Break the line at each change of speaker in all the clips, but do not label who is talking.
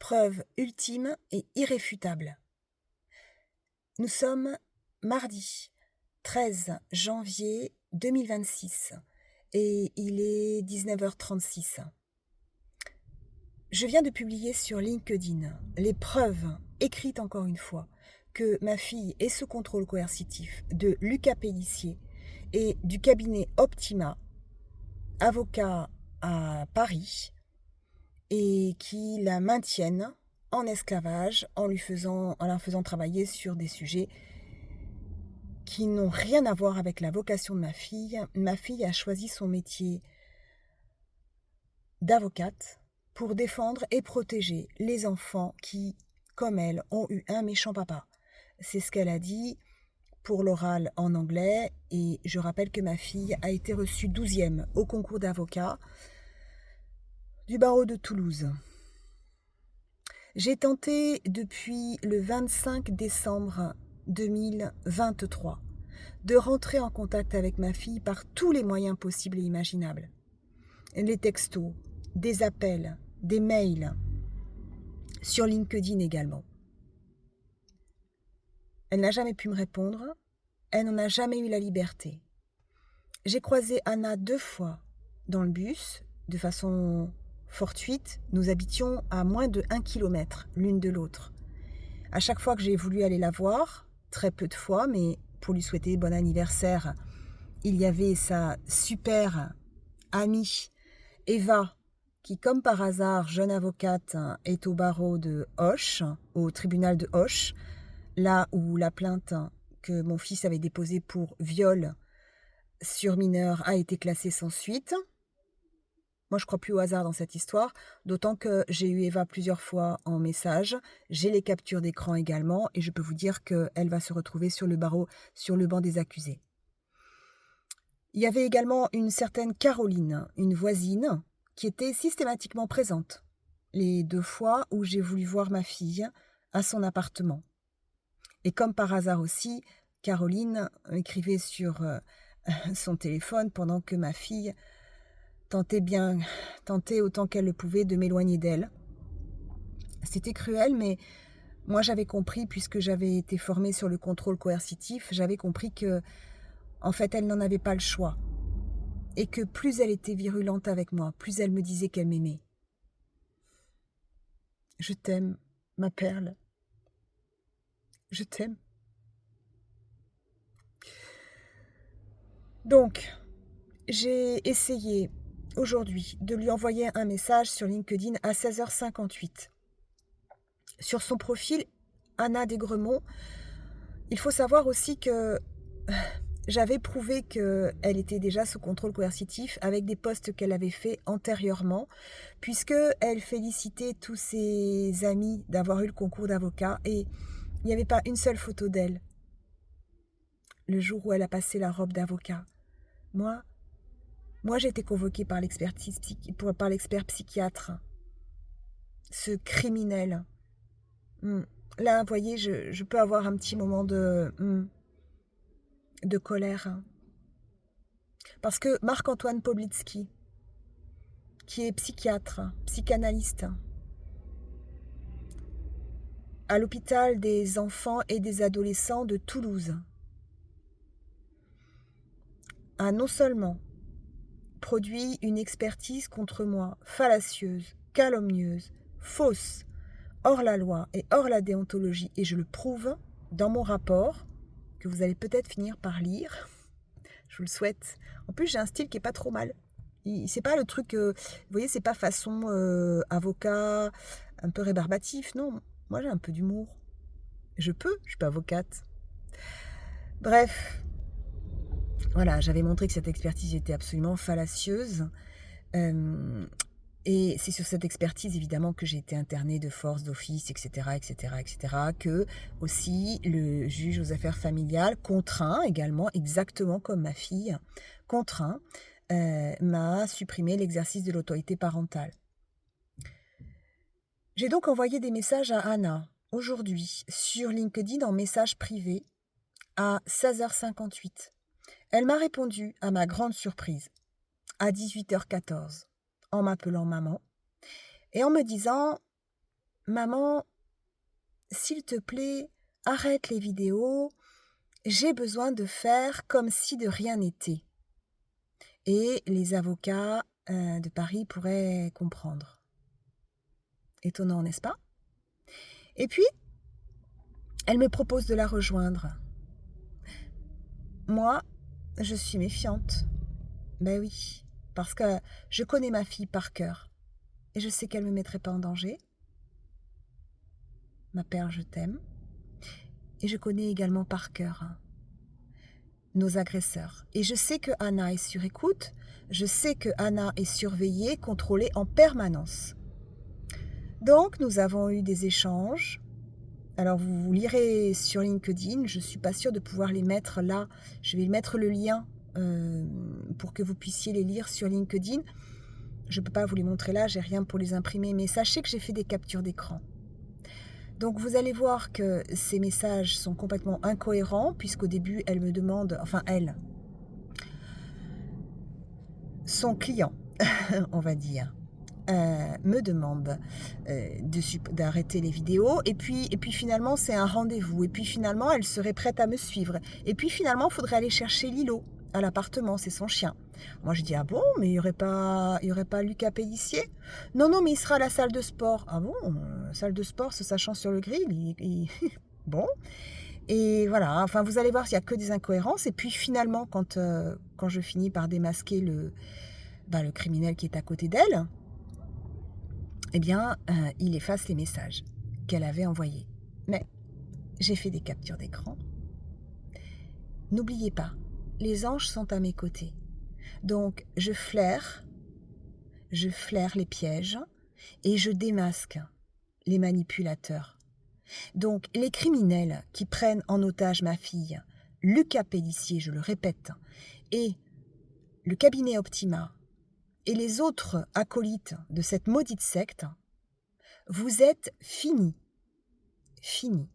Preuve ultime et irréfutable. Nous sommes mardi 13 janvier 2026 et il est 19h36. Je viens de publier sur LinkedIn les preuves, écrites encore une fois, que ma fille est sous contrôle coercitif de Lucas Pélissier et du cabinet Optima, avocat à Paris, et qui la maintiennent en esclavage en la faisant travailler sur des sujets qui n'ont rien à voir avec la vocation de ma fille. Ma fille a choisi son métier d'avocate pour défendre et protéger les enfants qui, comme elle, ont eu un méchant papa. C'est ce qu'elle a dit pour l'oral en anglais, et je rappelle que ma fille a été reçue 12e au concours d'avocat du barreau de Toulouse. J'ai tenté depuis le 25 décembre 2023 de rentrer en contact avec ma fille par tous les moyens possibles et imaginables. Les textos, des appels, des mails, sur LinkedIn également. Elle n'a jamais pu me répondre, elle n'en a jamais eu la liberté. J'ai croisé Anna 2 fois dans le bus, de façon fortuite. Nous habitions à moins de 1 kilomètre l'une de l'autre. À chaque fois que j'ai voulu aller la voir, très peu de fois, mais pour lui souhaiter bon anniversaire, il y avait sa super amie Eva, qui, comme par hasard, jeune avocate, est au barreau de Auch, au tribunal de Auch, là où la plainte que mon fils avait déposée pour viol sur mineur a été classée sans suite. Moi, je crois plus au hasard dans cette histoire, d'autant que j'ai eu Eva plusieurs fois en message. J'ai les captures d'écran également, et je peux vous dire qu'elle va se retrouver sur le barreau, sur le banc des accusés. Il y avait également une certaine Caroline, une voisine, qui était systématiquement présente les 2 fois où j'ai voulu voir ma fille à son appartement. Et comme par hasard aussi, Caroline écrivait sur son téléphone pendant que ma fille tentait autant qu'elle le pouvait de m'éloigner d'elle. C'était cruel, mais moi j'avais compris, puisque j'avais été formée sur le contrôle coercitif, j'avais compris que, en fait, elle n'en avait pas le choix. Et que plus elle était virulente avec moi, plus elle me disait qu'elle m'aimait. Je t'aime, ma perle. Je t'aime. Donc, j'ai essayé aujourd'hui de lui envoyer un message sur LinkedIn à 16h58. Sur son profil, Anna Desgremont, il faut savoir aussi que j'avais prouvé qu'elle était déjà sous contrôle coercitif avec des posts qu'elle avait faits antérieurement, puisqu'elle félicitait tous ses amis d'avoir eu le concours d'avocat, et il n'y avait pas une seule photo d'elle le jour où elle a passé la robe d'avocat. Moi, j'ai été convoquée par l'expert psychiatre, ce criminel. Là, vous voyez, je peux avoir un petit moment de colère. Parce que Marc-Antoine Poblitsky, qui est psychiatre, psychanalyste, à l'hôpital des enfants et des adolescents de Toulouse, a non seulement produit une expertise contre moi fallacieuse, calomnieuse, fausse, hors la loi et hors la déontologie, et je le prouve dans mon rapport, que vous allez peut-être finir par lire, je vous le souhaite. En plus, j'ai un style qui est pas trop mal. C'est pas le truc, vous voyez, c'est pas façon avocat, un peu rébarbatif, non. Moi, j'ai un peu d'humour. Je suis pas avocate. Bref, voilà, j'avais montré que cette expertise était absolument fallacieuse. Et c'est sur cette expertise, évidemment, que j'ai été internée de force, d'office, etc., etc., etc., que aussi le juge aux affaires familiales contraint également, exactement comme ma fille, contraint, m'a supprimé l'exercice de l'autorité parentale. J'ai donc envoyé des messages à Anna, aujourd'hui, sur LinkedIn en message privé, à 16h58. Elle m'a répondu, à ma grande surprise, à 18h14, en m'appelant maman, et en me disant maman, s'il te plaît, arrête les vidéos, j'ai besoin de faire comme si de rien n'était. Et les avocats de Paris pourraient comprendre. Étonnant, n'est-ce pas? Et puis, elle me propose de la rejoindre. Moi, je suis méfiante. Ben oui, parce que je connais ma fille par cœur. Et je sais qu'elle ne me mettrait pas en danger. Ma perle, je t'aime. Et je connais également par cœur nos agresseurs. Et je sais que Anna est sur écoute. Je sais que Anna est surveillée, contrôlée en permanence. Donc, nous avons eu des échanges. Alors, vous lirez sur LinkedIn. Je ne suis pas sûre de pouvoir les mettre là. Je vais mettre le lien pour que vous puissiez les lire sur LinkedIn. Je ne peux pas vous les montrer là, j'ai rien pour les imprimer. Mais sachez que j'ai fait des captures d'écran. Donc, vous allez voir que ces messages sont complètement incohérents, puisqu'au début, elle me demande, enfin elle, son client, on va dire, me demande d'arrêter les vidéos, et puis finalement c'est un rendez-vous, et puis finalement elle serait prête à me suivre, et puis finalement il faudrait aller chercher Lilo à l'appartement, c'est son chien. Moi je dis ah bon, mais il y aurait pas Lucas Pellissier? Non mais il sera à la salle de sport. Ah bon, salle de sport se sachant sur le grill, bon. Et voilà, enfin vous allez voir s'il n'y a que des incohérences, et puis finalement quand je finis par démasquer le criminel qui est à côté d'elle, eh bien, il efface les messages qu'elle avait envoyés. Mais j'ai fait des captures d'écran. N'oubliez pas, les anges sont à mes côtés. Donc, je flaire les pièges et je démasque les manipulateurs. Donc, les criminels qui prennent en otage ma fille, Lucas Pellissier, je le répète, et le cabinet Optima, et les autres acolytes de cette maudite secte, vous êtes finis. Finis.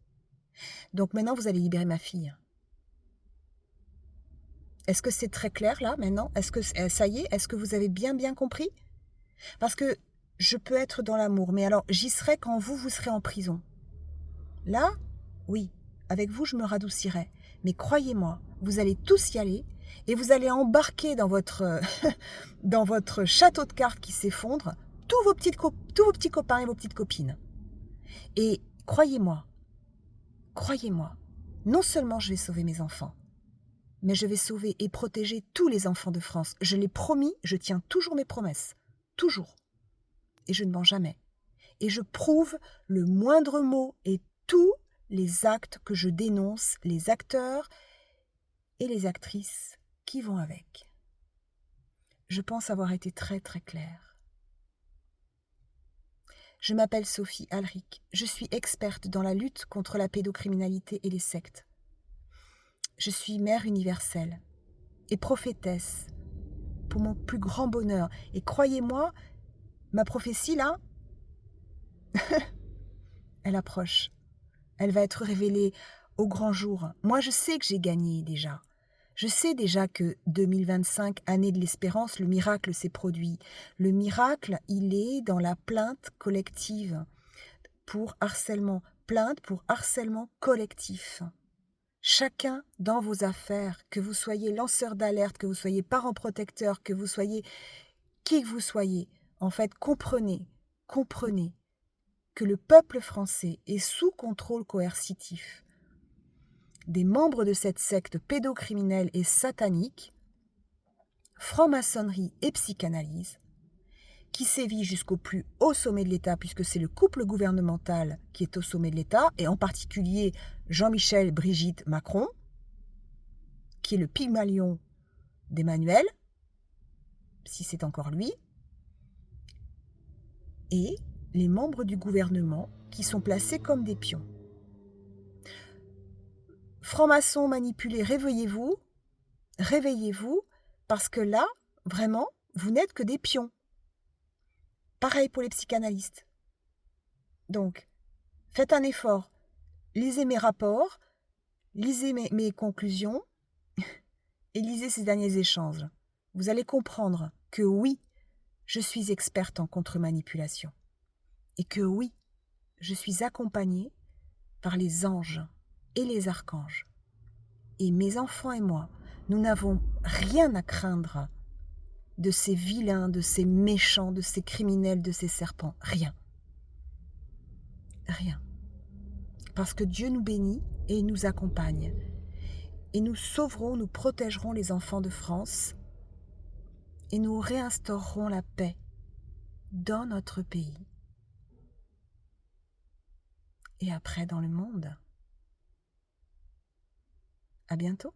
Donc maintenant, vous allez libérer ma fille. Est-ce que c'est très clair là maintenant? Est-ce que ça y est? Est-ce que vous avez bien compris? Parce que je peux être dans l'amour, mais alors j'y serai quand vous serez en prison. Là, oui, avec vous je me radoucirai. Mais croyez-moi, vous allez tous y aller et vous allez embarquer dans votre, dans votre château de cartes qui s'effondre tous vos petits copains et vos petites copines. Et croyez-moi, non seulement je vais sauver mes enfants, mais je vais sauver et protéger tous les enfants de France. Je l'ai promis, je tiens toujours mes promesses. Toujours. Et je ne mens jamais. Et je prouve le moindre mot et tous les actes que je dénonce, les acteurs et les actrices qui vont avec. Je pense avoir été très claire. Je m'appelle Sophie Alric. Je suis experte dans la lutte contre la pédocriminalité et les sectes. Je suis mère universelle et prophétesse pour mon plus grand bonheur. Et croyez-moi, ma prophétie là, elle approche. Elle va être révélée au grand jour. Moi, je sais que j'ai gagné déjà. Je sais déjà que 2025, année de l'espérance, le miracle s'est produit. Le miracle, il est dans la plainte collective pour harcèlement. Plainte pour harcèlement collectif. Chacun dans vos affaires, que vous soyez lanceur d'alerte, que vous soyez parent protecteur, que vous soyez qui que vous soyez, en fait, comprenez que le peuple français est sous contrôle coercitif des membres de cette secte pédocriminelle et satanique, franc-maçonnerie et psychanalyse, qui sévit jusqu'au plus haut sommet de l'État, puisque c'est le couple gouvernemental qui est au sommet de l'État, et en particulier Jean-Michel Brigitte Macron, qui est le Pygmalion d'Emmanuel, si c'est encore lui, et les membres du gouvernement qui sont placés comme des pions. Francs-maçons manipulés, réveillez-vous, parce que là, vraiment, vous n'êtes que des pions. Pareil pour les psychanalystes. Donc, faites un effort, lisez mes rapports, lisez mes conclusions et lisez ces derniers échanges. Vous allez comprendre que oui, je suis experte en contre-manipulation. Et que oui, je suis accompagnée par les anges et les archanges. Et mes enfants et moi, nous n'avons rien à craindre de ces vilains, de ces méchants, de ces criminels, de ces serpents. Rien. Rien. Parce que Dieu nous bénit et nous accompagne. Et nous sauverons, nous protégerons les enfants de France et nous réinstaurerons la paix dans notre pays. Et après dans le monde. À bientôt.